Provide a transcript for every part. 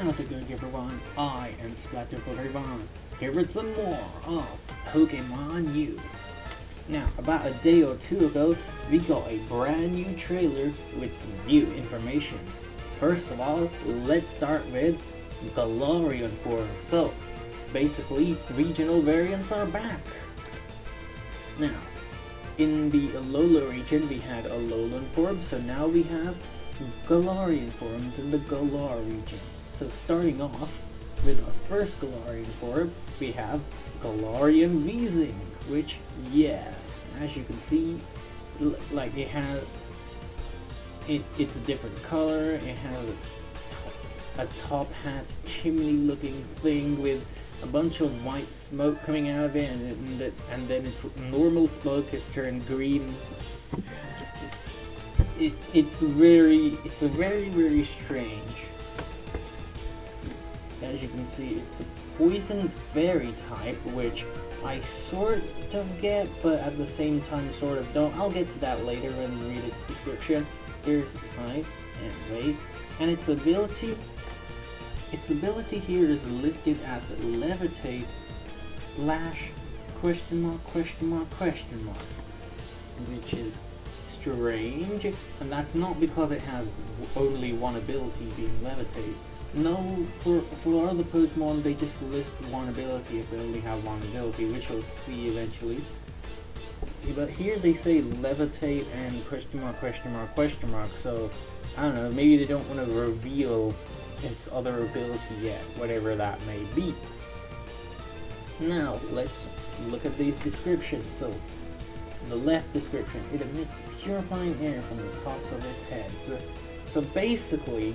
How's it going, everyone? I am Splatterpokemon, here with some more of Pokemon News. Now, about a day or two ago, we got a brand new trailer with some new information. First of all, let's start with Galarian form. So, basically, regional variants are back. Now, in the Alola region, we had Alolan form, so now we have Galarian forms in the Galar region. So starting off with our first Galarian form, we have Galarian Weezing, which, yes, as you can see, like it has, it's a different color. It has a top hat chimney looking thing with a bunch of white smoke coming out of it, and then its normal smoke has turned green. It's very strange. As you can see, it's a poison fairy type, which I sort of get, but at the same time sort of don't. I'll get to that later when we read its description. Here's its type, anyway, and its ability here is listed as levitate / question mark, which is strange, and that's not because it has only one ability, being levitate. No, for other Pokemon they just list one ability if they only have one ability, which we'll see eventually. But here they say levitate and question mark, so I don't know, maybe they don't want to reveal its other ability yet, whatever that may be. Now, let's look at these descriptions. So, the left description, it emits purifying air from the tops of its heads. So basically,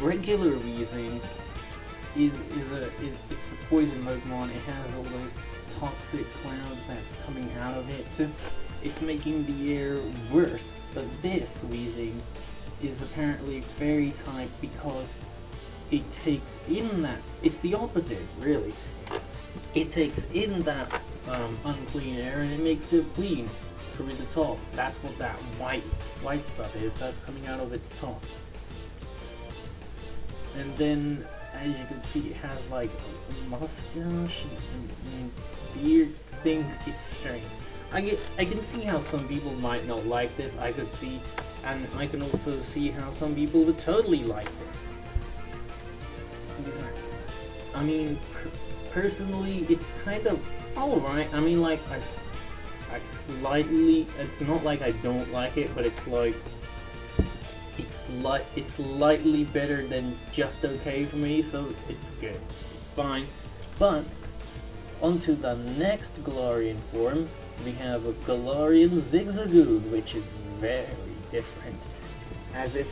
regular Weezing it's a poison Pokemon. It has all those toxic clouds that's coming out of it. It's making the air worse. But this Weezing is apparently fairy type because it takes in that, it's the opposite really. It takes in that unclean air and it makes it clean through the top. That's what that white stuff is that's coming out of its top. And then, as you can see, it has like a mustache and beard thing. It's strange. I can see how some people might not like this. I could see, and I can also see how some people would totally like this. I mean, personally, it's kind of alright. I mean, like, I slightly, it's not like I don't like it, but it's like, it's slightly better than just okay for me, so it's good. It's fine. But, onto the next Galarian form, we have a Galarian Zigzagoon, which is very different. As if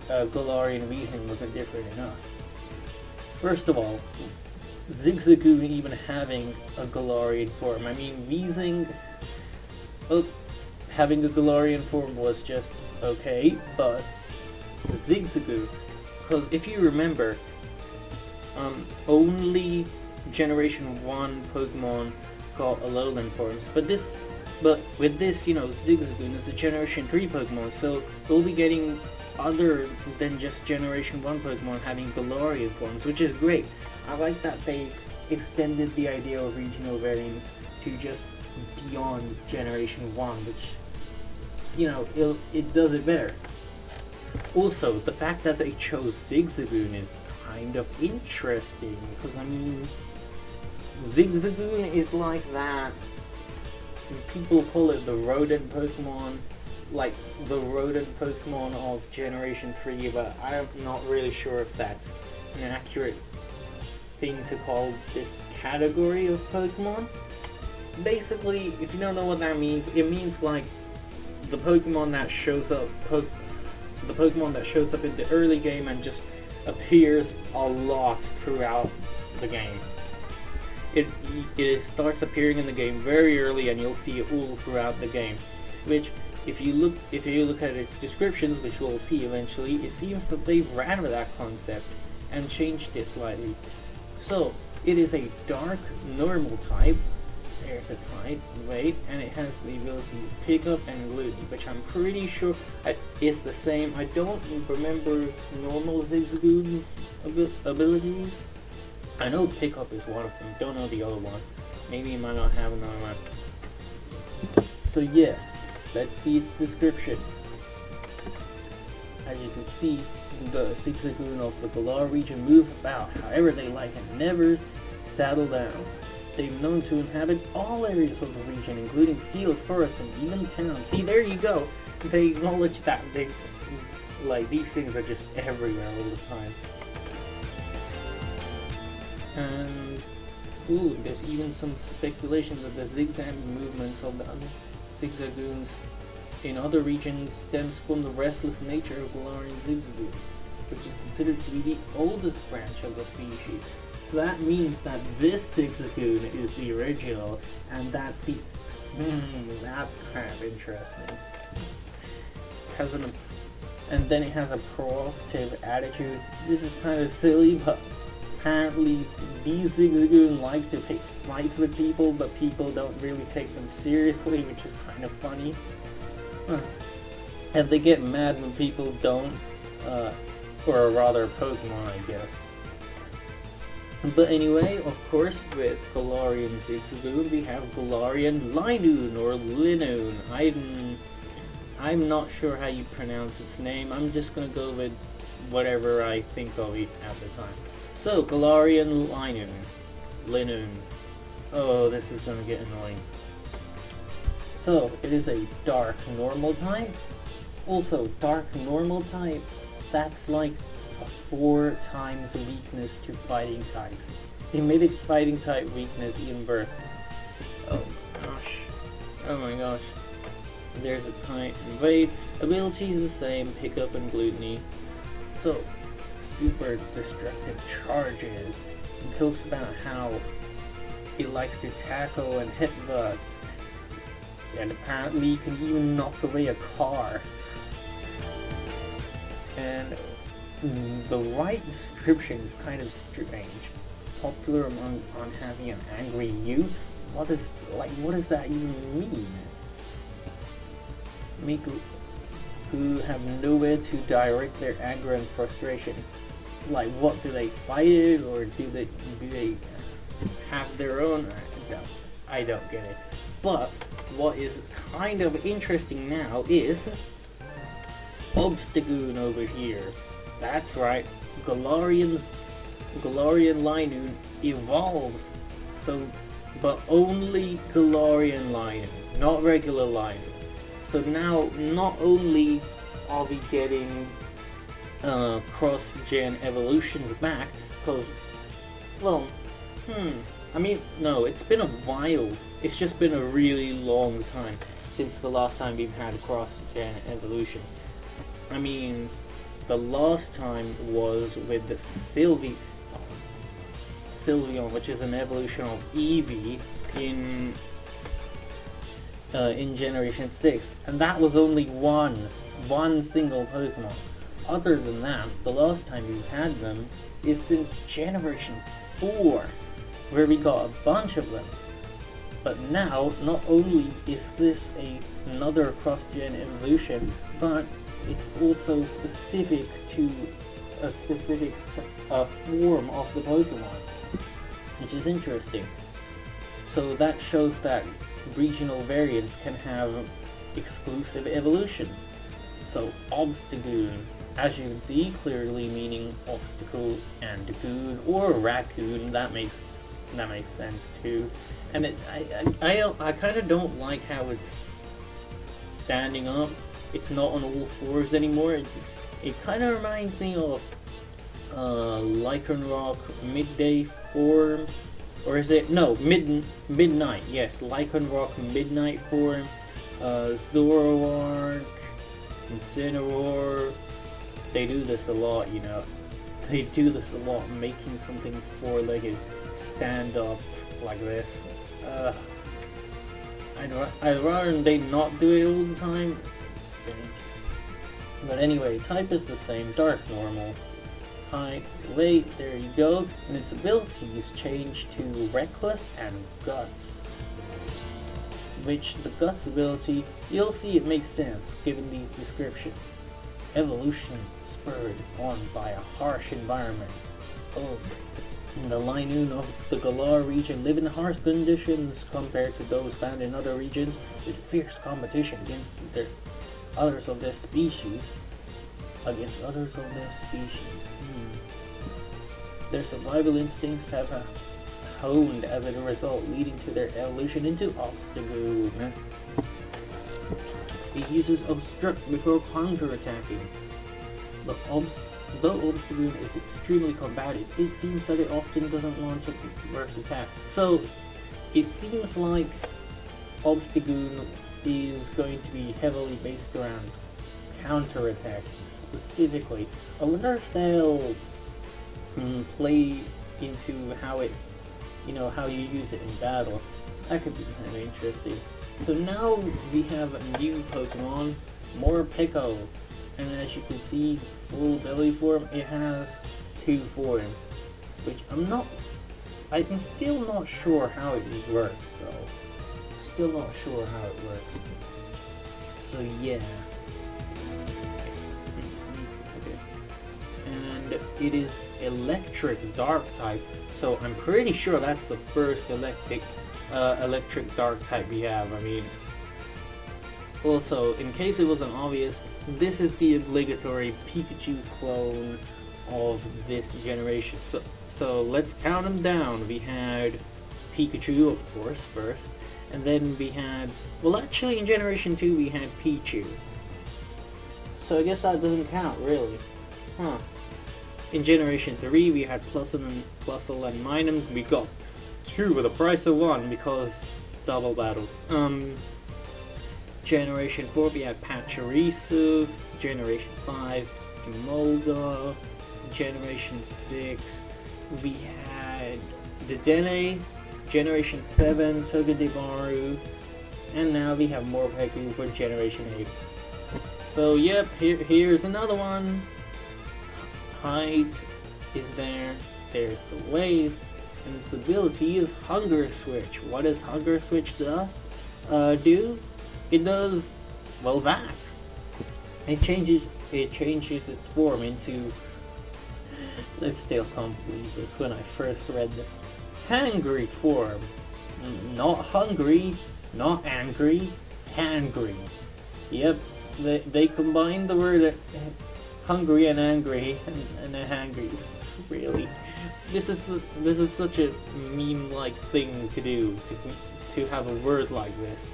Galarian Weezing wasn't different enough. First of all, Zigzagoon even having a Galarian form. I mean, Weezing having a Galarian form was just okay, but Zigzagoon, because if you remember, only Generation 1 Pokemon got Alolan forms, but with this, you know, Zigzagoon is a Generation 3 Pokemon, so we'll be getting other than just Generation 1 Pokemon having Galarian forms, which is great. I like that they extended the idea of regional variants to just beyond Generation 1, which, you know, it does it better. Also, the fact that they chose Zigzagoon is kind of interesting, because I mean, Zigzagoon is like that, people call it the rodent Pokemon, like the rodent Pokemon of Generation 3, but I'm not really sure if that's an accurate thing to call this category of Pokemon. Basically, if you don't know what that means, it means like the Pokemon that shows up in the early game and just appears a lot throughout the game. It starts appearing in the game very early, and you'll see it all throughout the game. Which, if you look at its descriptions, which we'll see eventually, it seems that they've ran with that concept and changed it slightly. So, it is a dark normal type. there's its height, weight, and it has the ability to pick up and gluten, which I'm pretty sure is the same. I don't remember normal Zigzagoon's abilities. I know pickup is one of them, don't know the other one. Maybe it might not have another one. So yes, let's see its description. As you can see, the Zigzagoon of the Galar region move about however they like and never settle down. They've known to inhabit all areas of the region, including fields, forests, and even towns. See, there you go. They acknowledge that these things are just everywhere all the time. And ooh, there's even some speculation that the zigzag movements of the Zigzagoons in other regions stems from the restless nature of Galarian Zigzagoon, which is considered to be the oldest branch of the species. So that means that this Zigzagoon is the original, and that that's kind of interesting. And then it has a proactive attitude. This is kind of silly, but apparently these Zigzagoon like to pick fights with people, but people don't really take them seriously, which is kind of funny. And they get mad when people don't, or rather Pokemon, I guess. But anyway, of course, with Galarian Zigzagoon, we have Galarian Linoon, or Linoon. I'm not sure how you pronounce its name. I'm just gonna go with whatever I think of it at the time. So, Galarian Linoon. Oh, this is gonna get annoying. So, it is a dark normal type. Also, dark normal type, that's like a 4 times weakness to fighting types. It made its fighting type weakness even worse. Oh gosh. Oh my gosh. There's its height and weight. Ability is the same, pickup and gluttony. So, super destructive charges. It talks about how it likes to tackle and headbutt. And apparently you can even knock away a car. And the right description is kind of strange. It's popular on having an angry youth. What does that even mean? Who have nowhere to direct their anger and frustration. Like, what, do they fight it, or do they have their own? I don't get it. But what is kind of interesting now is Obstagoon over here. That's right, Galarian Linoon evolves. So, but only Galarian Linoon, not regular Linoon. So now, not only are we getting cross-gen evolutions back, because, well, I mean, no, it's been a while. It's just been a really long time since the last time we've had a cross-gen evolution. I mean, the last time was with the Sylveon, which is an evolution of Eevee in Generation 6, and that was only one single Pokemon. Other than that, the last time we've had them is since Generation 4, where we got a bunch of them. But now, not only is this another cross-gen evolution, but it's also specific to a specific form of the Pokemon, which is interesting. So that shows that regional variants can have exclusive evolutions. So Obstagoon, as you can see, clearly meaning obstacle and goon, or raccoon. That makes sense too. And I kind of don't like how it's standing up. It's not on all fours anymore. It kind of reminds me of Lycanroc midday form, or is it? No, midnight. Yes, Lycanroc midnight form. Zoroark, Incineroar. They do this a lot, you know. They do this a lot, making something four-legged stand up like this. I'd rather they not do it all the time. But anyway, type is the same, dark normal. height, weight, there you go, and its abilities change to Reckless and Guts. Which, the Guts ability, you'll see it makes sense given these descriptions. Evolution spurred on by a harsh environment. Oh, the Linoon of the Galar region live in harsh conditions compared to those found in other regions, with fierce competition against others of their species. Their survival instincts have honed as a result, leading to their evolution into Obstagoon. It uses Obstruct before counterattacking. Though Obstagoon is extremely combative, it seems that it often doesn't launch a burst attack. So, it seems like Obstagoon is going to be heavily based around counterattack specifically. I wonder if they'll play into how it, how you use it in battle. That could be kind of interesting. So now we have a new Pokemon, Morpeko, and as you can see, full ability form, it has 2 forms, which I'm still not sure how it works though. Still not sure how it works. So yeah. Okay. And it is electric dark type, so I'm pretty sure that's the first electric dark type we have. I mean, also, in case it wasn't obvious, this is the obligatory Pikachu clone of this generation. So let's count them down. We had Pikachu, of course, first, and then we had, well, actually in Generation 2 we had Pichu. So I guess that doesn't count, really. Huh. In Generation 3 we had Plusle and Minun. We got 2 with the price of 1 because double battle. Generation 4 we had Pachirisu. Generation 5 Emolga. Generation 6 we had Dedenne. Generation 7 Togedemaru. And now we have Morpeko for Generation 8. So yep, here's another one. Height is there. There's the weight. And its ability is Hunger Switch. What does Hunger Switch do? It does, well, that. It changes its form into, I still can't believe this when I first read this, hangry form. Not hungry, not angry, hangry. Yep, they combined the word hungry and angry and hangry. Really. This is such a meme-like thing to do, to have a word like this.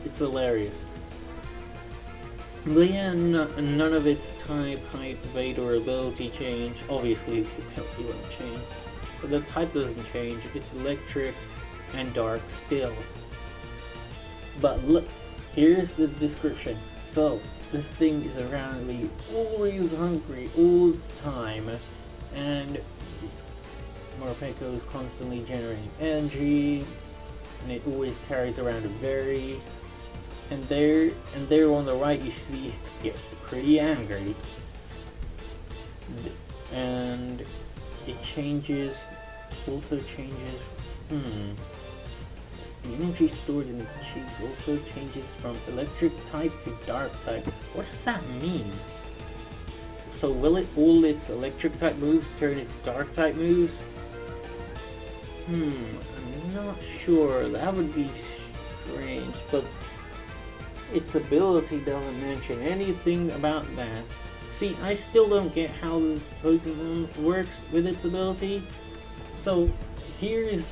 It's hilarious. But yeah, none of its type, height, weight, or ability change. Obviously, the ability won't change. But the type doesn't change. It's electric and dark still. But look, here's the description. So, this thing is apparently always hungry all the time, and Morpeko is constantly generating energy, and it always carries around a berry. And there on the right you see it gets pretty angry. And it also changes, the energy stored in its cheeks also changes from electric type to dark type. What does that mean? So will all its electric type moves turn into dark type moves? I'm not sure. That would be strange, but its ability doesn't mention anything about that. See, I still don't get how this Pokemon works with its ability. So here's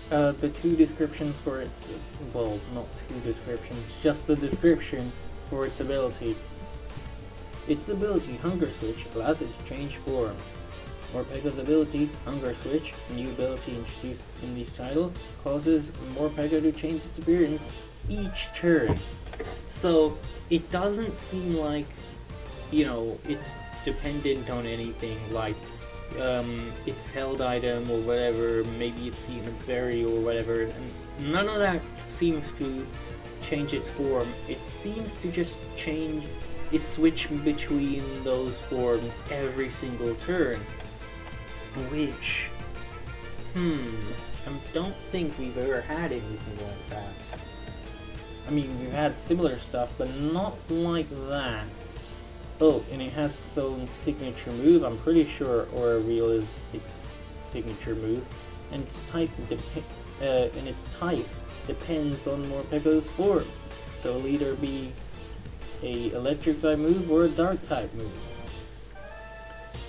the 2 descriptions for its, well, not 2 descriptions, just the description for its ability. Its ability, Hunger Switch, allows it to change form. Morpeko's ability, Hunger Switch, a new ability introduced in this title, causes Morpeko to change its appearance each turn. So it doesn't seem like, it's dependent on anything like its held item or whatever, maybe it's eaten a berry or whatever, and none of that seems to change its form. It seems to just switch between those forms every single turn. which, I don't think we've ever had anything like that. I mean, we've had similar stuff, but not like that. Oh, and it has its own signature move. I'm pretty sure Auroreel is its signature move, and its type depends on Morpeko's form. So it'll either be a electric type move or a dark type move.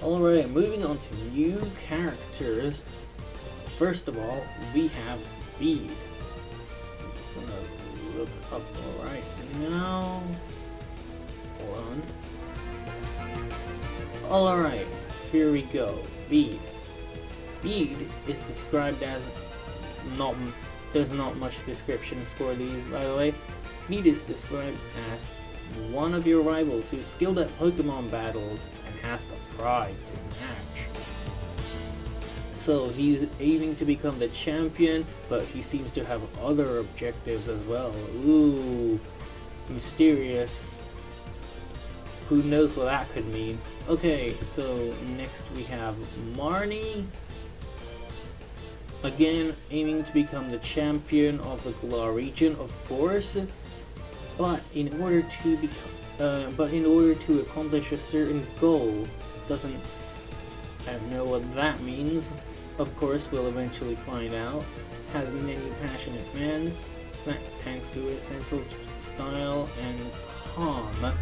Alright, moving on to new characters. First of all, we have Bead. I'm just gonna look up right now. Hold on. Alright, here we go. Bead. Bead is described as there's not much descriptions for these, by the way. Bead is described as one of your rivals who's skilled at Pokemon battles and has the pride to match. So he's aiming to become the champion, but he seems to have other objectives as well. Ooh, mysterious. Who knows what that could mean? Okay, so next we have Marnie. Again, aiming to become the champion of the Galar region, of course. But in order to accomplish a certain goal, I don't know what that means. Of course, we'll eventually find out. Has many passionate fans, thanks to his sensible style and calm.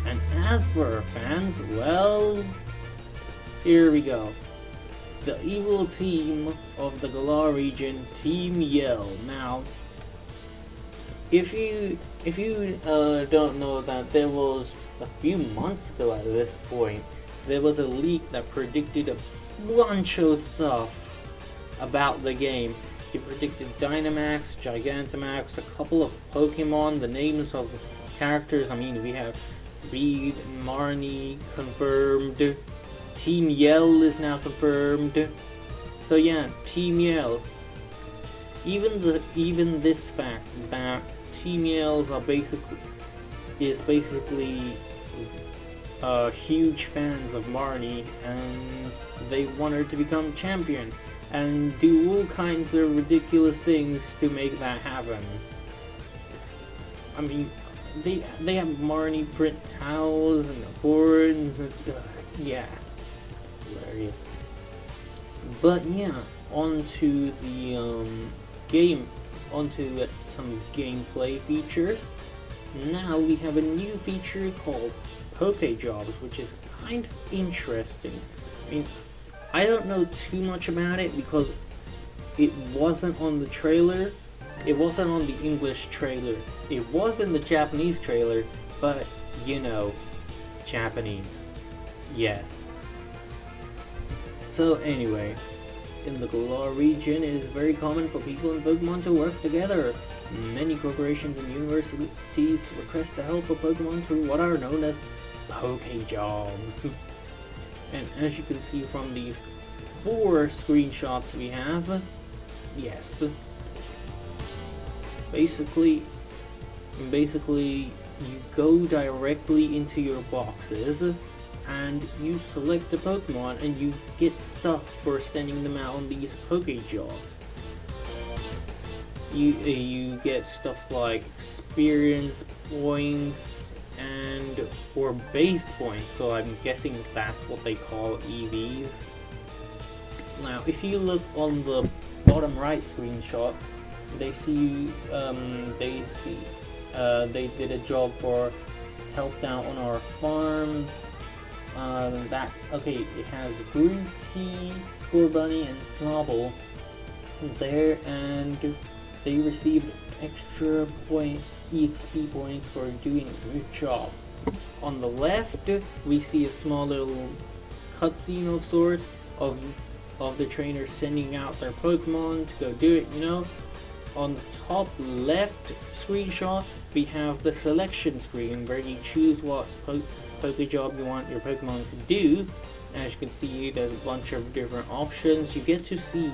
And as for our fans, well, here we go. The evil team of the Galar region, Team Yell. Now, if you don't know that, there was a few months ago at this point, there was a leak that predicted a bunch of stuff about the game. It predicted Dynamax, Gigantamax, a couple of Pokemon, the names of characters. I mean, we have Bead, Marnie confirmed. Team Yell is now confirmed. So yeah, Team Yell. Even this fact that Team Yells are basically huge fans of Marnie, and they want her to become champion and do all kinds of ridiculous things to make that happen. I mean, they have Marnie print towels and horns and stuff. Yeah, hilarious. But yeah, onto the onto some gameplay features. Now we have a new feature called Poké Jobs, which is kind of interesting. I mean, I don't know too much about it because it wasn't on the trailer. It wasn't on the English trailer. It was in the Japanese trailer, but you know, Japanese. Yes. So anyway, in the Galar region, it is very common for people in Pokemon to work together. Many corporations and universities request the help of Pokemon through what are known as Poké Jobs. And as you can see from these 4 screenshots we have, yes, basically you go directly into your boxes and you select a Pokemon and you get stuff for sending them out on these Poké Jobs. You get stuff like experience points and or base points, so I'm guessing that's what they call EVs. Now if you look on the bottom right screenshot, they did a job for helped out on our farm. It has Grookey, Scorbunny, and Snobble there, and they received extra EXP points for doing a good job. On the left, we see a small little cutscene of sorts of the trainers sending out their Pokemon to go do it, you know. On the top left screenshot, we have the selection screen where you choose what Poké Job you want your Pokemon to do. As you can see, there's a bunch of different options. You get to see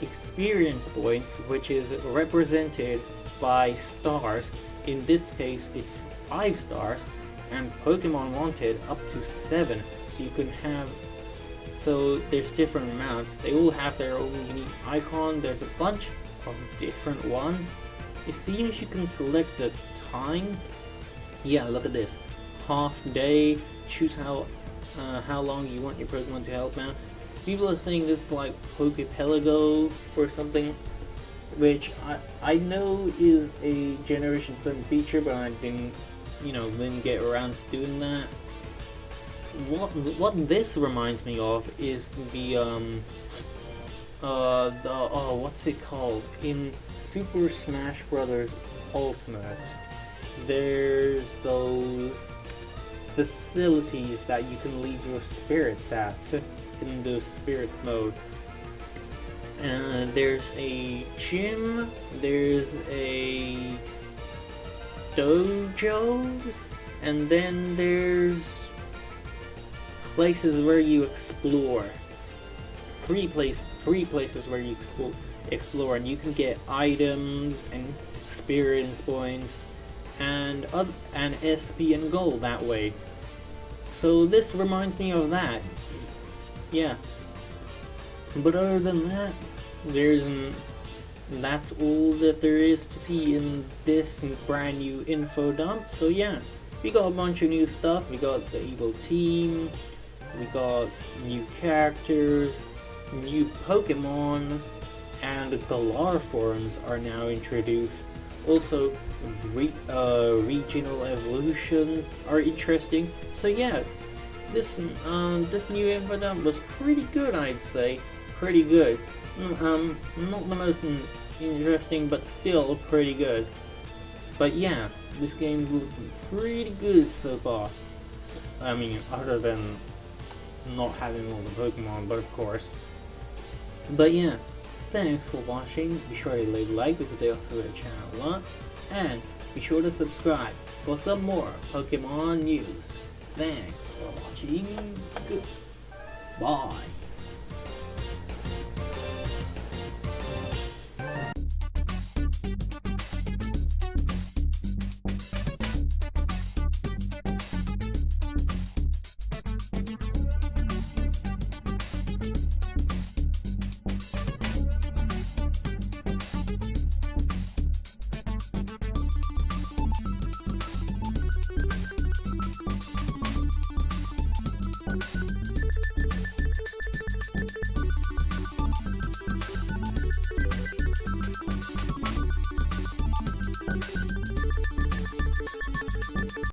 experience points, which is represented by stars. In this case, it's 5 stars, and Pokemon wanted up to 7. So you can have So there's different amounts. They all have their own unique icon. There's a bunch of different ones. It seems you can select the time. Yeah, look at this. Half day. Choose how long you want your Pokemon to help out. People are saying this is like Poképelago or something, which I know is a Generation 7 feature, but I didn't get around to doing that. What this reminds me of is the what's it called? In Super Smash Brothers Ultimate, there's those facilities that you can leave your spirits at in the spirits mode. And there's a gym, there's a dojos, and then there's places where you explore. Three places where you explore, and you can get items and experience points and SP and gold that way. So this reminds me of that. Yeah. But other than that, that's all that there is to see in this brand new info dump. So yeah, we got a bunch of new stuff. We got the Evo team, we got new characters, new Pokemon, and the Galar forums are now introduced. Also, regional evolutions are interesting. So yeah, this new info dump was pretty good, I'd say. Pretty good. Not the most interesting, but still pretty good. But yeah, this game's looking pretty good so far. I mean, other than not having all the Pokemon, but of course. But yeah, thanks for watching. Be sure to leave a like because they also the channel a lot. And be sure to subscribe for some more Pokemon news. Thanks for watching. Goodbye.